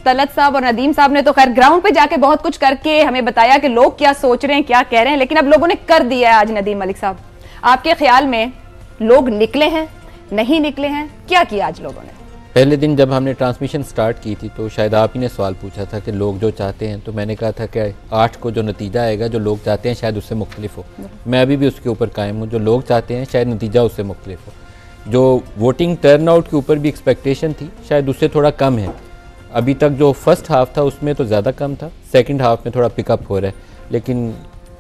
तलत साहब और नदीम साहब ने तो खैर ग्राउंड पे जाके बहुत कुछ करके हमें बताया कि लोग क्या सोच रहे हैं, क्या कह रहे हैं, लेकिन अब लोगों ने कर दिया है। आज नदीम मलिक साहब, आपके ख्याल में लोग निकले हैं, नहीं निकले हैं, क्या किया आज लोगों ने? पहले दिन जब हमने ट्रांसमिशन स्टार्ट की थी तो शायद आप ही ने सवाल पूछा था कि लोग जो चाहते हैं, तो मैंने कहा था कि 8 को जो नतीजा आएगा जो लोग चाहते हैं शायद उससे मुख्तलिफ हो। मैं अभी भी उसके ऊपर कायम हूँ, जो लोग चाहते हैं शायद नतीजा उससे मुख्तलिफ हो। जो वोटिंग टर्न आउट के ऊपर भी एक्सपेक्टेशन थी शायद उससे थोड़ा कम है। अभी तक जो फर्स्ट हाफ था उसमें तो ज़्यादा कम था, सेकेंड हाफ में थोड़ा पिकअप हो रहा है, लेकिन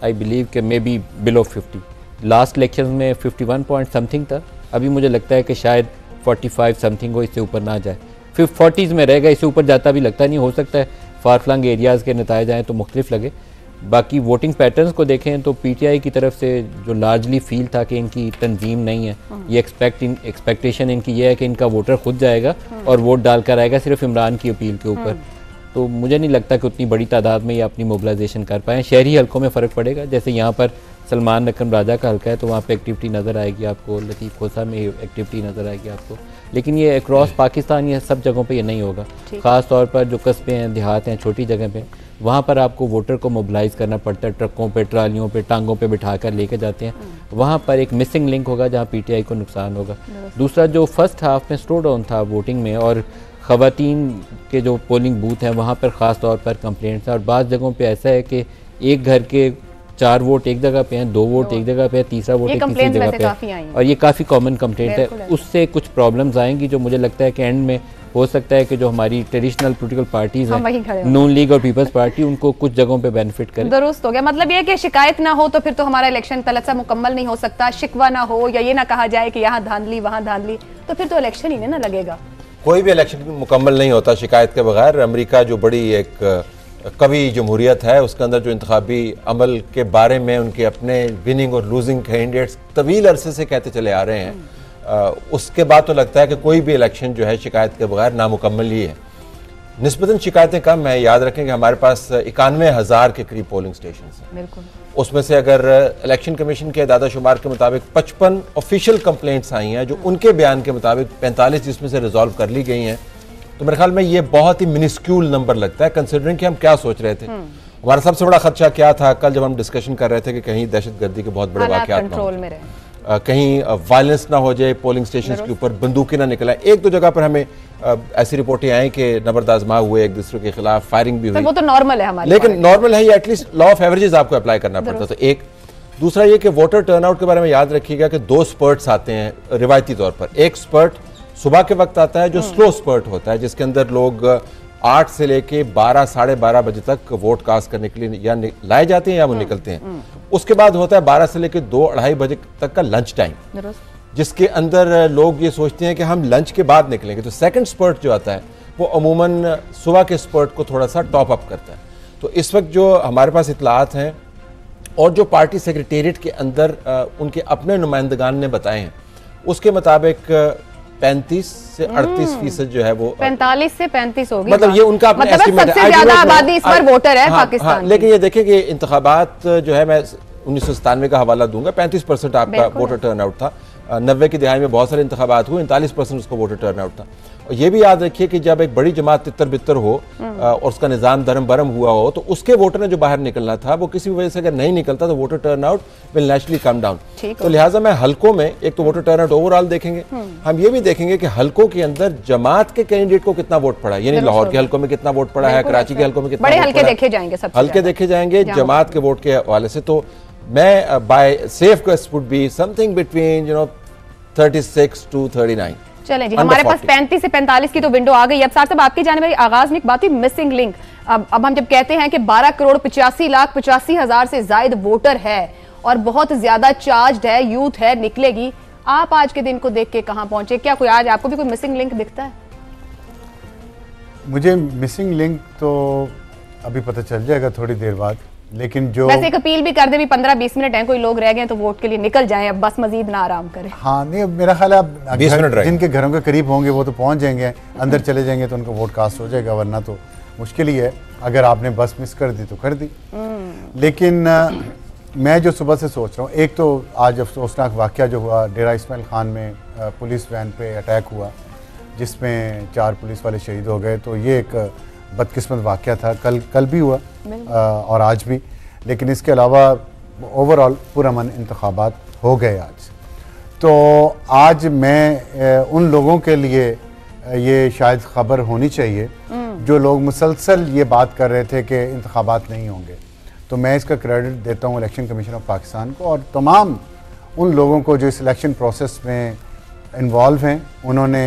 आई बिलीव कि may be below 50। Last election में 51 पॉइंट समथिंग था, अभी मुझे लगता है कि शायद 45 समथिंग हो, इससे ऊपर ना जाए, फिर 40s में रहेगा, इससे ऊपर जाता भी लगता नहीं। हो सकता है फार फ्लंग एरियाज़ के नताइज आएँ तो मुख्तलिफ लगे। बाकी वोटिंग पैटर्न्स को देखें तो पीटीआई की तरफ से जो लार्जली फील था कि इनकी तंजीम नहीं है, ये एक्सपेक्टेशन इनकी ये है कि इनका वोटर खुद जाएगा और वोट डालकर आएगा सिर्फ इमरान की अपील के ऊपर। तो मुझे नहीं लगता कि उतनी बड़ी तादाद में ये अपनी मोबिलाइजेशन कर पाएँ। शहरी हलकों में फ़र्क पड़ेगा, जैसे यहाँ पर सलमान नकम राजा का हल्का है तो वहाँ पे एक्टिविटी नज़र आएगी आपको, लतीफ़ खोसा में एक्टिविटी नज़र आएगी आपको, लेकिन ये अक्रॉस पाकिस्तान ये सब जगहों पे ये नहीं होगा। ख़ास तौर पर जो कस्बे हैं, देहात हैं, छोटी जगह पे, वहाँ पर आपको वोटर को मोबिलाइज़ करना पड़ता है, ट्रकों पे, ट्रालियों पे, टांगों पे बिठा कर लेके जाते हैं। वहाँ पर एक मिसिंग लिंक होगा जहाँ पीटीआई को नुकसान होगा। दूसरा, जो फर्स्ट हाफ में स्लो डाउन था वोटिंग में और ख़वातीन के जो पोलिंग बूथ हैं वहाँ पर ख़ास तौर पर कंप्लेंट्स हैं, और बाज़ जगहों पर ऐसा है कि एक घर के 4 वोट एक जगह पे हैं, 2 वोट एक जगह पे है, तीसरा वोट एक तीसरी जगह पे है, और ये काफ़ी कॉमन कंप्लेंट है। उससे कुछ प्रॉब्लम्स आएंगी जो मुझे लगता है कि एंड में हो सकता है कि जो हमारी ट्रेडिशनल पॉलिटिकल पार्टीज हैं, नून लीग और पीपल्स पार्टी, उनको कुछ जगहों पे बेनिफिट करे। दुरुस्त हो गया। मतलब ये कि शिकायत ना हो तो फिर तो हमारा इलेक्शन तलत सा मुकम्मल नहीं हो सकता। शिकवा ना हो या ये ना कहा जाए कि यहाँ धांधली वहाँ धांधली, तो फिर तो इलेक्शन ही ना लगेगा। कोई भी इलेक्शन मुकम्मल नहीं होता शिकायत के बगैर। अमेरिका जो बड़ी एक कभी जमहूरियत है, उसके अंदर जो इंतखाबी अमल के बारे में उनके अपने विनिंग और लूजिंग कैंडिडेट्स तवील अरसे से कहते चले आ रहे हैं, उसके बाद तो लगता है कि कोई भी इलेक्शन जो है शिकायत के बगैर नामुकम्मल ही है। निस्बतन शिकायतें कम है। याद रखें कि हमारे पास 91,000 के करीब पोलिंग स्टेशन हैं। उसमें से अगर इलेक्शन कमीशन के दादा शुमार के मुताबिक 55 ऑफिशियल कंप्लेंट्स आई हैं, जो उनके बयान के मुताबिक 45 जिसमें से रिजॉल्व कर ली गई हैं, तो मेरे ख्याल में ये बहुत ही मिनिस्क्यूल नंबर लगता है कंसिडरिंग कि हम क्या सोच रहे थे। हमारा सबसे बड़ा खदशा क्या था कल जब हम डिस्कशन कर रहे थे कि कहीं दहशतगर्दी के बहुत बड़े वाक़यात ना हो, कहीं वायलेंस ना हो जाए, पोलिंग स्टेशन के ऊपर बंदूकें ना निकल आए। एक दो जगह पर हमें ऐसी रिपोर्टें आई कि नबर्द आजमा हुए, एक दूसरे के खिलाफ फायरिंग भी हुई, वो तो नॉर्मल है हमारे, लेकिन नॉर्मल है, ये एटलीस्ट लॉ ऑफ एवरेजेस आपको अप्लाई करना पड़ता। तो एक दूसरा ये कि वोटर टर्नआउट के बारे में याद रखिएगा कि 2 स्पर्ट्स आते हैं रिवायती तौर पर। एक स्पर्ट सुबह के वक्त आता है जो स्लो स्पर्ट होता है, जिसके अंदर लोग 8 से लेके 12 साढ़े 12 बजे तक वोट कास्ट करने के लिए या लाए जाते हैं या वो निकलते हैं। उसके बाद होता है 12 से लेके 2-2:30 बजे तक का लंच टाइम, जिसके अंदर लोग ये सोचते हैं कि हम लंच के बाद निकलेंगे। तो सेकंड स्पर्ट जो आता है वो अमूमन सुबह के स्पर्ट को थोड़ा सा टॉप अप करता है। तो इस वक्त जो हमारे पास इतलात हैं और जो पार्टी सेक्रेटेरिएट के अंदर उनके अपने नुमाइंदगान ने बताए हैं, उसके मुताबिक 35 से 38% जो है वो 45 से 35 होगी। मतलब ये उनका अपना एस्टीमेट है। सबसे ज्यादा आबादी इस पर वोटर है पाकिस्तान। लेकिन ये देखें कि इंतखाबात जो है, मैं 1997 का हवाला दूंगा, 35% आपका वोटर टर्नआउट था। 90 की दिहाई में बहुत सारे इंतखाबात हुए, 39% उसको वोटर टर्नआउट था। और ये भी याद रखिए कि जब एक बड़ी जमात तितर बितर हो और उसका निज़ाम धर्म बरम हुआ हो, तो उसके वोटर ने जो बाहर निकलना था वो किसी वजह से अगर नहीं निकलता तो voter turnout will naturally come down. तो लिहाजा मैं हलकों में एक तो वोटर टर्नआउट ओवरऑल देखेंगे, हम ये भी देखेंगे कि हलकों के अंदर जमात के कैंडिडेट को कितना वोट पड़ा, यानी लाहौर के हलकों में कितना वोट पड़ा है, कराची के हलकों में कितना हल्के देखे जाएंगे, हल्के देखे जाएंगे जमात के वोट के हवाले से। तो मैं by safe guess would be something between 36 to 39। चलें जी, हमारे पास 35 से 45 की तो विंडो आ गई। अब साहब आपकी जाने वाली आगाज में एक बात थी, मिसिंग लिंक। अब हम जब कहते हैं कि 12,85,85,000 से ज्यादा वोटर है और बहुत ज्यादा चार्ज्ड है, यूथ है, निकलेगी, आप आज के दिन को देख के कहां पहुंचे? क्या कोई आज आपको भी कोई मिसिंग लिंक दिखता है? मुझे मिसिंग लिंक तो अभी पता चल जाएगा थोड़ी देर बाद, लेकिन जो वैसे एक अपील भी कर दे, भी 15-20 मिनट हैं, कोई लोग रह गए तो वोट के लिए निकल जाएं, अब बस मजीद ना आराम करें। हाँ नहीं, मेरा ख्याल है अब जिनके घरों के करीब होंगे वो तो पहुंच जाएंगे, अंदर चले जाएंगे तो उनको वोट कास्ट हो जाएगा, वरना तो मुश्किल ही है। अगर आपने बस मिस कर दी तो कर दी। लेकिन मैं जो सुबह से सोच रहा हूँ, एक तो आज अफसोसनाक वाक़या जो हुआ डेरा इस्माइल खान में, पुलिस वैन पे अटैक हुआ जिसमें 4 पुलिस वाले शहीद हो गए, तो ये एक बदकिस्मत वाक़या था, कल भी हुआ और आज भी। लेकिन इसके अलावा ओवरऑल पुरअमन इंतखाबात हो गए आज। तो आज मैं उन लोगों के लिए ये शायद ख़बर होनी चाहिए जो लोग मुसलसल ये बात कर रहे थे कि इंतखाबात नहीं होंगे। तो मैं इसका क्रेडिट देता हूँ इलेक्शन कमीशन ऑफ पाकिस्तान को और तमाम उन लोगों को जो इस इलेक्शन प्रोसेस में इन्वॉल्व हैं। उन्होंने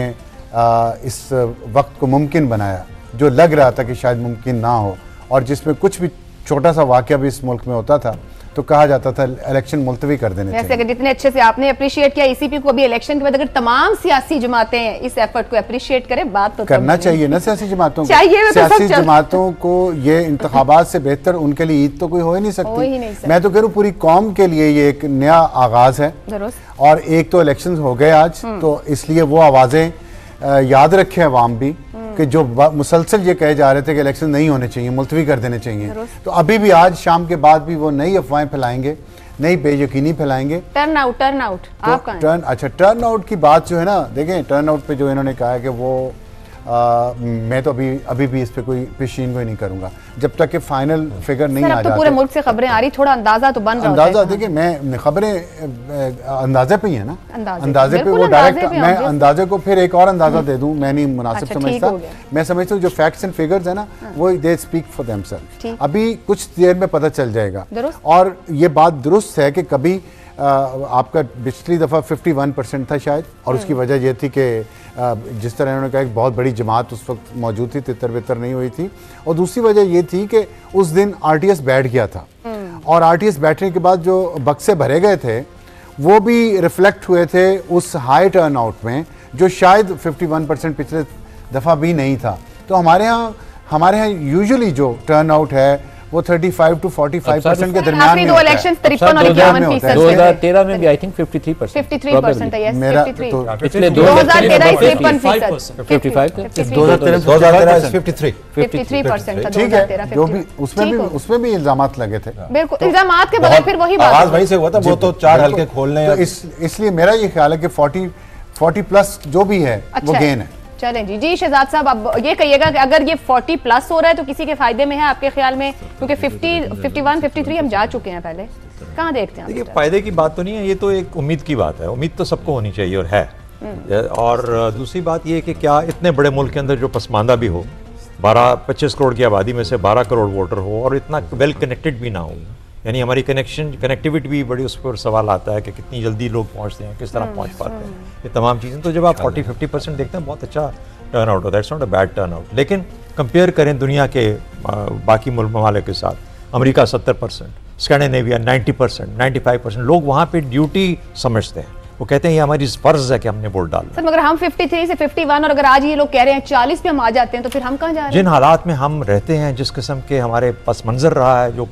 इस वक्त को मुमकिन बनाया जो लग रहा था कि शायद मुमकिन ना हो, और जिसमें कुछ भी छोटा सा वाक़या भी इस मुल्क में होता था तो कहा जाता था इलेक्शन मुलतवी कर देने चाहिए। अगर जितने अच्छे से आपने अप्रिशिएट किया ईसीपी को, अभी इलेक्शन के बाद अगर तमाम सियासी जमातें इस एफर्ट को अप्रिशिएट करें, बात तो करना चाहिए ना सियासी जमातों को। सियासी जमातों को ये इंतखाबात से बेहतर उनके लिए ईद तो कोई हो ही नहीं सकती। मैं तो कह रहा हूँ पूरी कौम के लिए ये एक नया आगाज है। और एक तो इलेक्शन हो गए आज, तो इसलिए वो आवाजें याद रखे अवाम भी कि जो मुसलसल ये कहे जा रहे थे कि इलेक्शन नहीं होने चाहिए, मुलतवी कर देने चाहिए, तो अभी भी आज शाम के बाद भी वो नई अफवाहें फैलाएंगे, नई बेयकीनी फैलाएंगे। टर्न आउट अच्छा, टर्न आउट की बात जो है ना, देखें टर्न आउट पे जो इन्होंने कहा है कि वो मैं तो अभी भी इस पे कोई पेशीन कोई नहीं करूंगा जब तक कि फाइनल फिगर नहीं आ जाता। तो पूरे मुल्क से खबरें आ रही, थोड़ा अंदाजा तो बन रहा है। अंदाजा देखिए, मैं खबरें अंदाजे पे ही है ना, अंदाजे पे वो डायरेक्ट मैं अंदाजे को फिर एक और अंदाजा दे दूं, मैं नहीं मुनासिब समझता। मैं समझता हूँ जो फैक्ट्स एंड फिगर्स है ना, वो दे स्पीक फॉर देमसेल्फ। अभी कुछ देर में पता चल जाएगा। और ये बात दुरुस्त है कि कभी आपका पिछली दफ़ा 51% था शायद, और उसकी वजह यह थी कि जिस तरह उन्होंने कहा एक बहुत बड़ी जमात उस वक्त मौजूद थी, तितर बितर नहीं हुई थी। और दूसरी वजह यह थी कि उस दिन आरटीएस बैठ गया था, और आरटीएस बैठने के बाद जो बक्से भरे गए थे वो भी रिफ्लेक्ट हुए थे उस हाई टर्न आउट में, जो शायद 51% पिछले दफ़ा भी नहीं था। तो हमारे यहाँ यूजुअली जो टर्न आउट है वो 35 to 45% के दरमियान में होता है। 2013 में भी आई थिंक 53% है। मेरा तो पिछले 2013 53%। ठीक है, जो भी उसमें भी इल्जामात लगे थे। बिल्कुल, इल्जामात के बगैर फिर वही बात आवाज वहीं से हुआ था। वो तो 4 हल्के खोलने, इसलिए मेरा ये ख्याल है कि 40 प्लस जो भी है वो गेन है। चलें जी शहजाद साहब, अब ये कहिएगा कि अगर ये 40 प्लस हो रहा है तो किसी के फायदे में है आपके ख्याल में? क्योंकि 50, 51, 53 हम जा चुके हैं पहले, कहाँ देखते हैं? देखिए, फायदे की बात तो नहीं है, ये तो एक उम्मीद की बात है। उम्मीद तो सबको होनी चाहिए और है। और दूसरी बात ये कि क्या इतने बड़े मुल्क के अंदर जो पसमानदा भी हो, 25 करोड़ की आबादी में से 12 करोड़ वोटर हो, और इतना वेल कनेक्टेड भी ना हो, यानी हमारी कनेक्टिविटी भी बड़ी उस पर सवाल आता है कि कितनी जल्दी लोग पहुंचते हैं, किस तरह पहुंच पाते हैं, ये तमाम चीज़ें। तो जब आप 40-50% देखते हैं, बहुत अच्छा टर्न आउट होता है, it's not a bad turn out. लेकिन कंपेयर करें दुनिया के बाकी ममालिक के साथ, अमेरिका 70%, स्कैंडिनेविया 90%, 95%, लोग वहाँ पे ड्यूटी समझते हैं। वो कहते हैं ये हमारी फर्ज है कि हमने वोट डालना। सर, मगर हम 53 से 51 और अगर आज ये लोग कह रहे हैं 40 पे हम आ जाते हैं, तो फिर हम कहाँ जा रहे हैं? जिन हालात में हम रहते हैं, जिस किस्म के हमारे पस मंजर रहा है, जो